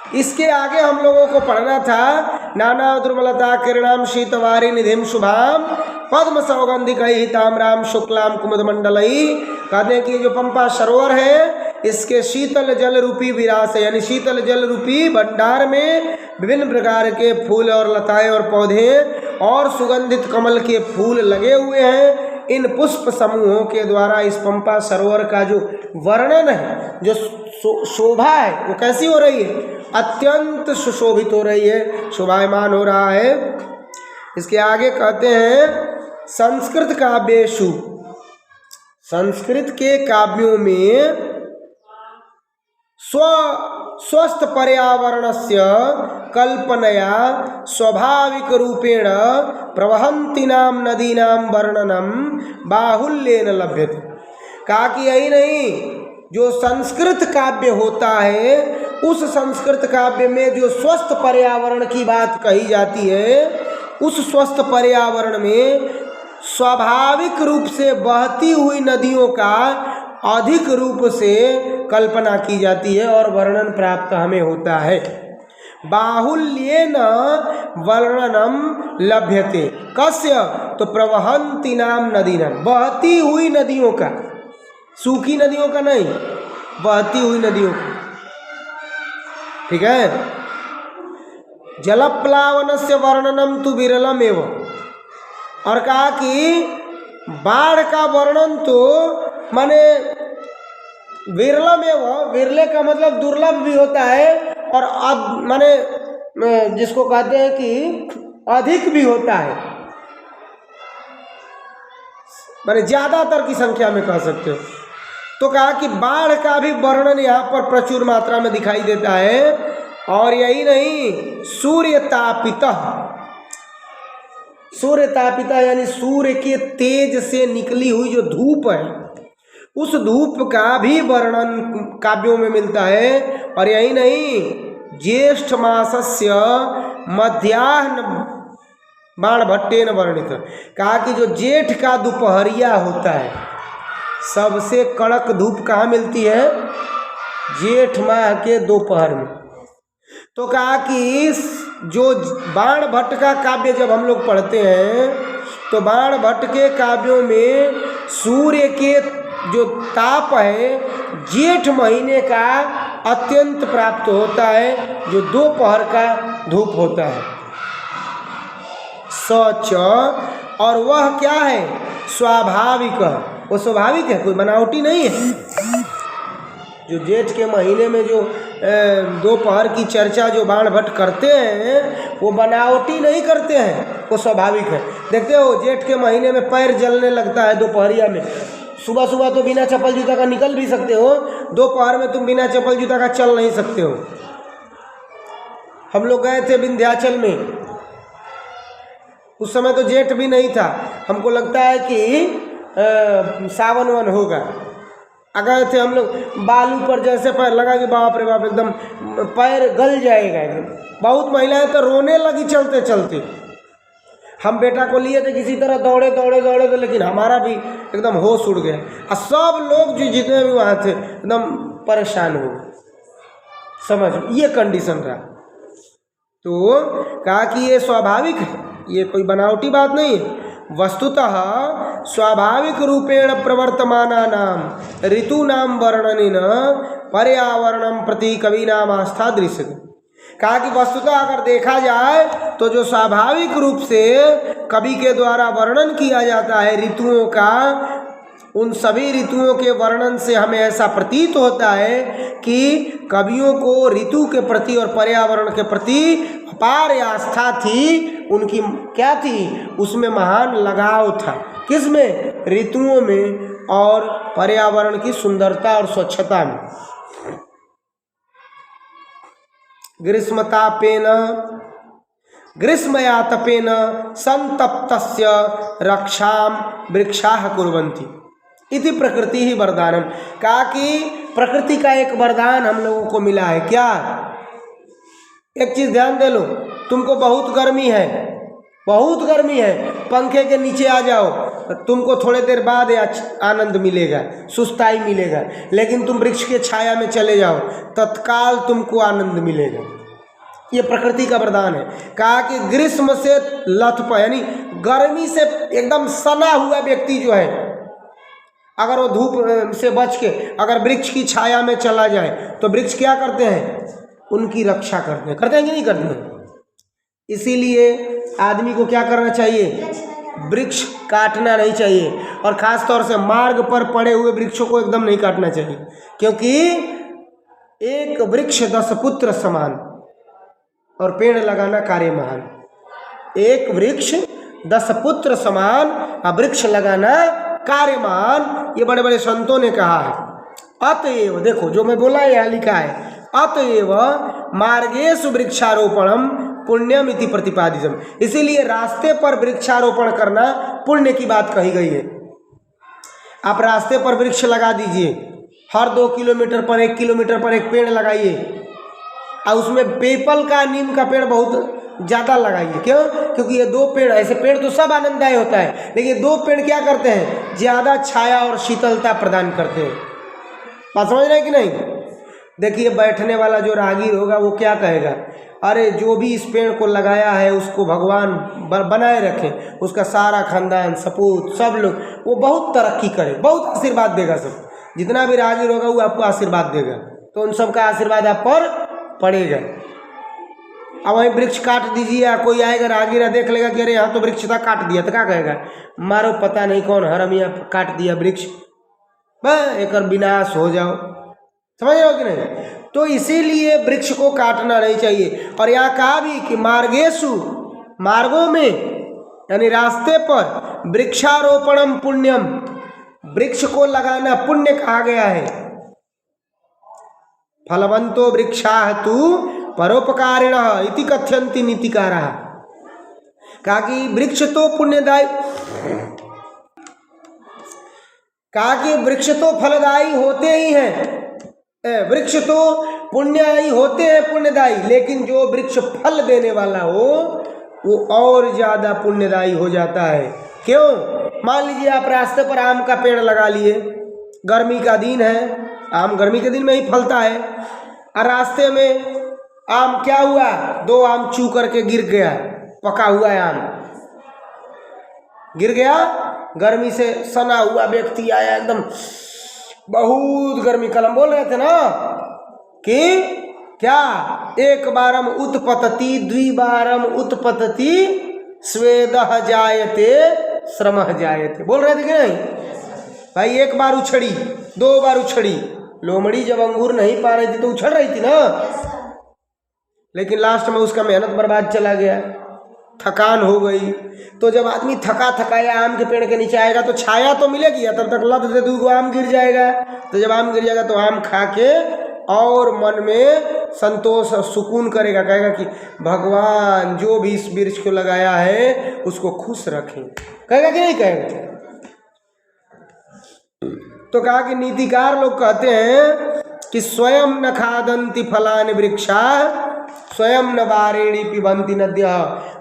इसके आगे हम लोगों को पढ़ना था नाना दुर्मलता किरणाम शीतवारी निधिम शुभाम पद्म सौगंधिकैः ताम्राम शुक्लाम कुमुदमंडलैः। कहते हैं कि जो पंपा सरोवर है इसके शीतल जल रूपी विरास यानी शीतल जल रूपी भंडार में विभिन्न प्रकार के फूल और लताएं और पौधे और सुगंधित कमल के फूल लगे हुए हैं। इन पुष्प समूहों के द्वारा इस पंपा सरोवर का जो वर्णन है, जो शोभा है, वो कैसी हो रही है? अत्यंत सुशोभित हो रही है, शोभायमान हो रहा है। इसके आगे कहते हैं संस्कृत काव्येषु, संस्कृत के काव्यों में स्वस्थ पर्यावरणस्य कल्पनया स्वाभाविक रूपेण प्रवहन्तीनां नदीनां वर्णनम बाहुल्येन लभ्यते। कहा कि यही नहीं, जो संस्कृत काव्य होता है उस संस्कृत काव्य में जो स्वस्थ पर्यावरण की बात कही जाती है, उस स्वस्थ पर्यावरण में स्वाभाविक रूप से बहती हुई नदियों का अधिक रूप से कल्पना की जाती है और वर्णन प्राप्त हमें होता है। बाहुल्येन वर्णनम लभ्यते कस्य, तो प्रवहन्तीनां नदीनां, बहती हुई नदियों का, सूखी नदियों का नहीं, बहती हुई नदियों का। ठीक है। जलप्लावनस्य वर्णनम तु विरलम एवं, और कहा कि बाढ़ का वर्णन तो माने विरलम एवं, विरले का मतलब दुर्लभ भी होता है और माने जिसको कहते हैं कि अधिक भी होता है, माने ज्यादातर की संख्या में कह सकते हो। तो कहा कि बाढ़ का भी वर्णन यहाँ पर प्रचुर मात्रा में दिखाई देता है। और यही नहीं, सूर्य तापिता यानी सूर्य के तेज से निकली हुई जो धूप है, उस धूप का भी वर्णन काव्यों में मिलता है। और यही नहीं, ज्येष्ठ मासस्य मध्याह्न बाणभट्टेन वर्णित, कहा कि जो जेठ का दोपहरिया होता है, सबसे कड़क धूप कहाँ मिलती है? जेठ माह के दोपहर में। तो कहा कि जो बाणभट्ट का काव्य जब हम लोग पढ़ते हैं तो बाणभट्ट के काव्यों में सूर्य के जो ताप है जेठ महीने का अत्यंत प्राप्त होता है, जो दोपहर का धूप होता है। सच, और वह क्या है? स्वाभाविक, वो स्वाभाविक है, कोई बनावटी नहीं है। जो जेठ के महीने में जो दोपहर की चर्चा जो बाणभट्ट करते हैं वो बनावटी नहीं करते हैं, वो स्वाभाविक है। देखते हो जेठ के महीने में पैर जलने लगता है दोपहरिया में। सुबह सुबह तो बिना चप्पल जूता का निकल भी सकते हो, दोपहर में तुम बिना चप्पल जूता का चल नहीं सकते हो। हम लोग गए थे विंध्याचल में, उस समय तो जेठ भी नहीं था, हमको लगता है कि सावन वन होगा। गए थे हम लोग, बालू पर जैसे पैर लगा कि बाप रे बाप एकदम पैर गल जाएगा एकदम। बहुत महिलाएं तो रोने लगी चलते चलते। हम बेटा को लिए थे, किसी तरह दौड़े थे, लेकिन हमारा भी एकदम होश उड़ गया और सब लोग जो जितने भी वहाँ थे एकदम परेशान हो गए। समझ, ये कंडीशन रहा। तो कहा कि ये स्वाभाविक है, ये कोई बनावटी बात नहीं है। वस्तुतः स्वाभाविक रूपेण प्रवर्तमानानां ऋतूनां वर्णनेन पर्यावरणं प्रति कवीनां आस्था दृश्यते। कहा कि वस्तुतः अगर देखा जाए तो जो स्वाभाविक रूप से कवि के द्वारा वर्णन किया जाता है ऋतुओं का, उन सभी ऋतुओं के वर्णन से हमें ऐसा प्रतीत होता है कि कवियों को ऋतु के प्रति और पर्यावरण के प्रति अपार आस्था थी। उनकी क्या थी? उसमें महान लगाव था। किसमें? ऋतुओं में और पर्यावरण की सुंदरता और स्वच्छता में। ग्रीष्मयातपेन संतप्तस्य रक्षां वृक्षाः कुर्वन्ति इति प्रकृति ही वरदानम। कहा कि प्रकृति का एक वरदान हम लोगों को मिला है। क्या? एक चीज ध्यान दे लो, तुमको बहुत गर्मी है, पंखे के नीचे आ जाओ, तुमको थोड़े देर बाद आनंद मिलेगा, सुस्ताई मिलेगा, लेकिन तुम वृक्ष के छाया में चले जाओ, तत्काल तुमको आनंद मिलेगा। ये प्रकृति का वरदान है। कहा कि ग्रीष्म से लथप, यानी गर्मी से एकदम सना हुआ व्यक्ति जो है, अगर वो धूप से बच के अगर वृक्ष की छाया में चला जाए तो वृक्ष क्या करते हैं? उनकी रक्षा करते हैं कि नहीं करते हैं? इसीलिए आदमी को क्या करना चाहिए? वृक्ष काटना नहीं चाहिए, और ख़ास तौर से मार्ग पर पड़े हुए वृक्षों को एकदम नहीं काटना चाहिए, क्योंकि एक वृक्ष 10 पुत्र समान, और पेड़ लगाना कार्य महान। एक वृक्ष 10 पुत्र समान, और वृक्ष लगाना कार्य महान, ये बड़े बड़े संतों ने कहा है। अतएव देखो जो मैं बोला यहाँ लिखा है, अतएव मार्गेषु वृक्षारोपणम पुण्यम इति प्रतिपादितम। इसीलिए रास्ते पर वृक्षारोपण करना पुण्य की बात कही गई है। आप रास्ते पर वृक्ष लगा दीजिए, हर 2 किलोमीटर पर 1 किलोमीटर पर एक पेड़ लगाइए, और उसमें पीपल का, नीम का पेड़ बहुत ज़्यादा लगाइए। क्यों? क्योंकि ये 2 पेड़, ऐसे पेड़ तो सब आनंददायी होता है, लेकिन 2 पेड़ क्या करते हैं? ज़्यादा छाया और शीतलता प्रदान करते हैं। बात समझ रहे हैं कि नहीं? देखिए बैठने वाला जो राहगीर होगा वो क्या कहेगा? अरे जो भी इस पेड़ को लगाया है उसको भगवान बनाए रखें, उसका सारा खानदान, सपूत, सब लोग, वो बहुत तरक्की करे, बहुत आशीर्वाद देगा। सब जितना भी राहगीर होगा वो आपको आशीर्वाद देगा, तो उन सब का आशीर्वाद आप पर पड़ेगा। अब वहीं वृक्ष काट दीजिए, कोई आएगा राहगीर देख लेगा कि अरे यहाँ तो वृक्ष था, काट दिया, तो क्या कहेगा? मारो पता नहीं कौन हरामिया काट दिया वृक्ष, बस एक विनाश हो जाओ। समझ रहे हो कि नहीं? तो इसीलिए वृक्ष को काटना नहीं चाहिए। और यहाँ कहा भी कि मार्गेषु, मार्गों में यानी रास्ते पर, वृक्षारोपणम पुण्यम, वृक्ष को लगाना पुण्य कहा गया है। फलवंतो वृक्षाः तु परोपकारिणः इति कथयन्ति नीतिकाराः। कहा कि वृक्ष तो पुण्यदायी, कहा कि वृक्ष तो फलदायी होते ही हैं, वृक्ष तो पुण्यदायी होते हैं, पुण्यदायी, लेकिन जो वृक्ष फल देने वाला हो वो और ज़्यादा पुण्यदायी हो जाता है। क्यों? मान लीजिए आप रास्ते पर आम का पेड़ लगा लिए, गर्मी का दिन है, आम गर्मी के दिन में ही फलता है, और रास्ते में आम क्या हुआ? 2 आम चू करके गिर गया, पका हुआ है आम गिर गया, गर्मी से सना हुआ व्यक्ति आया, एकदम बहुत गर्मी, कल हम बोल रहे थे ना कि क्या? एक बारम उत्पतति द्विबारम उत्पतति स्वेदः जायते श्रमः जायते, बोल रहे थे कि नहीं भाई? एक बार उछड़ी, 2 बार उछड़ी, लोमड़ी जब अंगूर नहीं पा रही थी तो उछड़ रही थी ना, लेकिन लास्ट में उसका मेहनत बर्बाद चला गया, थकान हो गई। तो जब आदमी थका थकाया आम के पेड़ के नीचे आएगा तो छाया तो मिलेगी, तब तक लत से 2 आम गिर जाएगा। तो जब आम गिर जाएगा तो आम खा के और मन में संतोष और सुकून करेगा, कहेगा कि भगवान जो भी इस वृक्ष को लगाया है उसको खुश रखें, कहेगा कि नहीं कहेगा? तो कहा कि नीतिकार लोग कहते हैं कि स्वयं न खादन्ति फलानि वृक्षा स्वयं न वारेणी पिबन्ति नद्यः।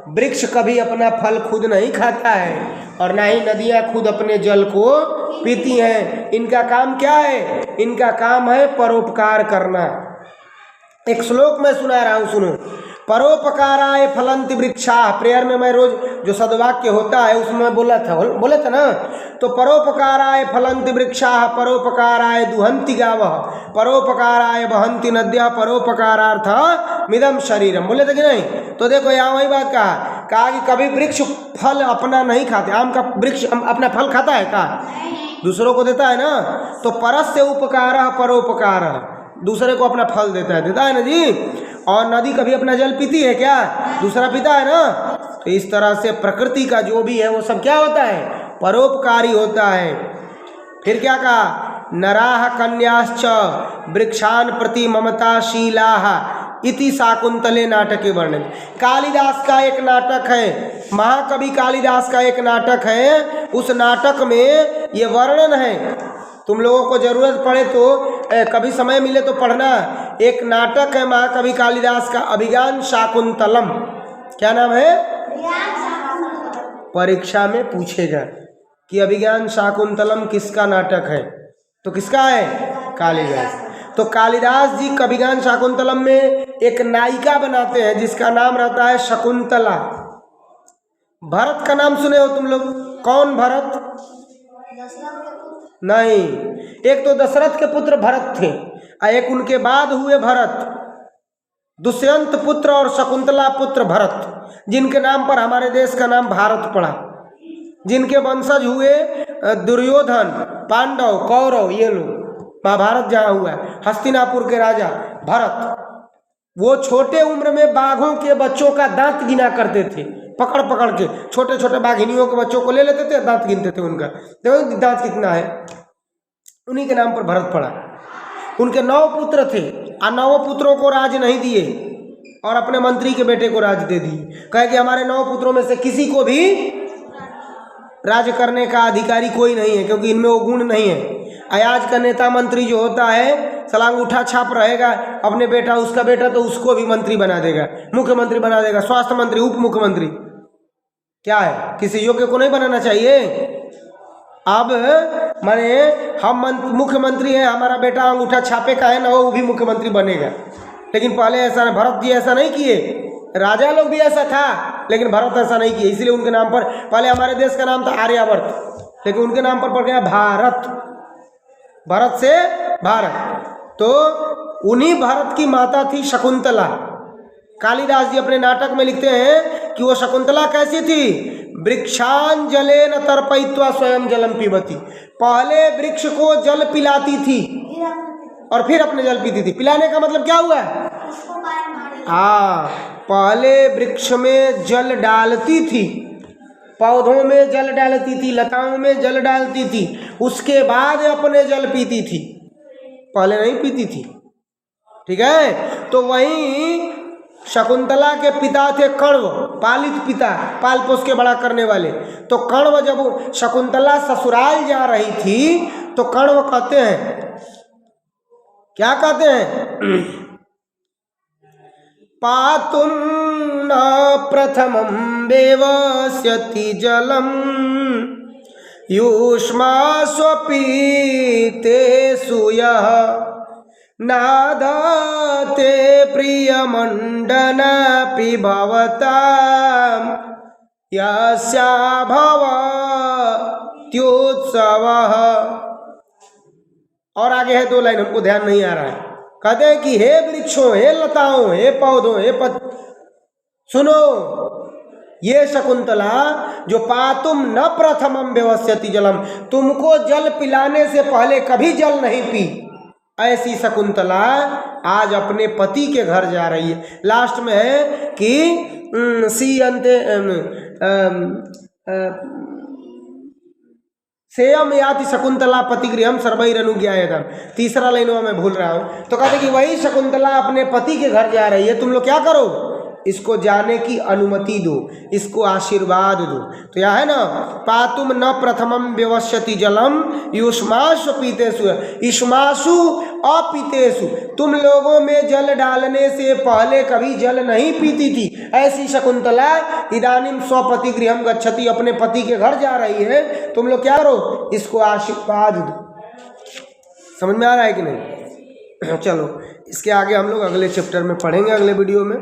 वृक्ष कभी अपना फल खुद नहीं खाता है, और ना ही नदियाँ खुद अपने जल को पीती हैं। इनका काम क्या है? इनका काम है परोपकार करना। एक श्लोक मैं सुना रहा हूँ, सुनो। परोपकाराय फलन्ति वृक्षाः, प्रेयर में मैं रोज जो सद्वाक्य होता है उसमें बोला था ना, तो परोपकाराय फलन्ति वृक्षाः परोपकाराय दुहन्ति गावः परोपकाराय वहन्ति नद्यः परोपकारार्थ मिदं शरीरम, बोले थे कि नहीं? तो देखो यहाँ वही बात कहा कि कभी वृक्ष फल अपना नहीं खाते। आम का वृक्ष अपना फल खाता है का? दूसरों को देता है ना। तो परस्य उपकारः परोपकारः, दूसरे को अपना फल देता है ना जी। और नदी कभी अपना जल पीती है क्या? दूसरा पीता है ना। तो इस तरह से प्रकृति का जो भी है वो सब क्या होता है? परोपकारी होता है। फिर क्या कहा? नराः कन्याश्च वृक्षान् प्रति ममताशीलाः इति शाकुंतले नाटके वर्णन। कालिदास का एक नाटक है, महाकवि कालिदास का एक नाटक है, उस नाटक में ये वर्णन है। तुम लोगों को जरूरत पड़े तो कभी समय मिले तो पढ़ना। एक नाटक है महाकवि कालिदास का, अभिज्ञान शाकुंतलम। क्या नाम है? परीक्षा में पूछेगा। कि अभिज्ञान शाकुंतलम किसका नाटक है, तो किसका है, कालिदास। तो कालिदास जी अभिज्ञान शाकुंतलम में एक नायिका बनाते हैं जिसका नाम रहता है शकुंतला। भरत का नाम सुने हो तुम लोग? कौन भरत? नहीं, एक तो दशरथ के पुत्र भरत थे और एक उनके बाद हुए भरत, दुष्यंत पुत्र और शकुंतला पुत्र भरत, जिनके नाम पर हमारे देश का नाम भारत पड़ा, जिनके वंशज हुए दुर्योधन, पांडव, कौरव, ये लोग। महाभारत जहाँ हुआ है, हस्तिनापुर के राजा भरत, वो छोटे उम्र में बाघों के बच्चों का दांत गिना करते थे, पकड़ पकड़ के छोटे छोटे बाघिनियों के बच्चों को ले लेते थे, दांत गिनते थे उनका, देखो दांत कितना है। उन्हीं के नाम पर भरत पड़ा। उनके 9 पुत्र थे और 9 पुत्रों को राज नहीं दिए और अपने मंत्री के बेटे को राज दे दिए। कहे कि हमारे 9 पुत्रों में से किसी को भी राज करने का अधिकारी कोई नहीं है, क्योंकि इनमें वो गुण नहीं है। आज का नेता मंत्री जो होता है साला अंगूठा छाप रहेगा, अपने बेटा, उसका बेटा तो उसको भी मंत्री बना देगा, मुख्यमंत्री बना देगा, स्वास्थ्य मंत्री, उप मुख्यमंत्री। क्या है, किसी योग्य को नहीं बनाना चाहिए। अब माने हम मुख्यमंत्री हैं, हमारा बेटा अंगूठा छापे का है ना, वो भी मुख्यमंत्री बनेगा। लेकिन पहले ऐसा, भरत जी ऐसा नहीं किए, राजा लोग भी ऐसा था, लेकिन भरत ऐसा नहीं किए, इसलिए उनके नाम पर, पहले हमारे देश का नाम था आर्यावर्त, लेकिन उनके नाम पर पड़ गया भारत, भरत से भारत। तो उन्हीं भारत की माता थी शकुंतला। कालिदास जी अपने नाटक में लिखते हैं कि वो शकुंतला कैसी थी, वृक्षांजलेन तर्पयित्वा स्वयं जलम पीबती, पहले वृक्ष को जल पिलाती थी और फिर अपने जल पीती थी। पिलाने का मतलब क्या हुआ? हाँ, पहले वृक्ष में जल डालती थी, पौधों में जल डालती थी, लताओं में जल डालती थी, उसके बाद अपने जल पीती थी, पहले नहीं पीती थी। ठीक है। तो वहीं शकुंतला के पिता थे कण्व, पालित पिता, पाल पोस के बड़ा करने वाले। तो कण्व जब शकुंतला ससुराल जा रही थी तो कण्व कहते हैं, क्या कहते हैं, पातुम न प्रथमं देवस्यति जलम युष्मास्वपीतेषु यः नादते प्रियमण्डनपि भवतां यस्या भवत्युत्सवः। और आगे है 2 लाइन, हमको ध्यान नहीं आ रहा है। कहते हैं कि हे वृक्षों, हे लताओं, हे पौधों, हे सुनो, ये शकुंतला जो पातुम न प्रथमम व्यवस्यति जलम, तुमको जल पिलाने से पहले कभी जल नहीं पी, ऐसी शकुंतला आज अपने पति के घर जा रही है। लास्ट में है कि सी अंते सेयम याति शकुंतला पतिगृहम सर्वैरनुज्ञायतम। तीसरा लाइनों में भूल रहा हूँ। तो कहते कि वही शकुंतला अपने पति के घर जा रही है, तुम लोग क्या करो, इसको जाने की अनुमति दो, इसको आशीर्वाद दो। तो यह है ना, पातुम न प्रथमम व्यवस्यति जलम युष्मासु पीतेषु, युष्मासु अपीतेषु, तुम लोगों में जल डालने से पहले कभी जल नहीं पीती थी, ऐसी शकुंतला इदानीम स्वपति गृहम गच्छति, अपने पति के घर जा रही है, तुम लोग क्या करो, इसको आशीर्वाद दो। समझ में आ रहा है कि नहीं? चलो इसके आगे हम लोग अगले चैप्टर में पढ़ेंगे, अगले वीडियो में।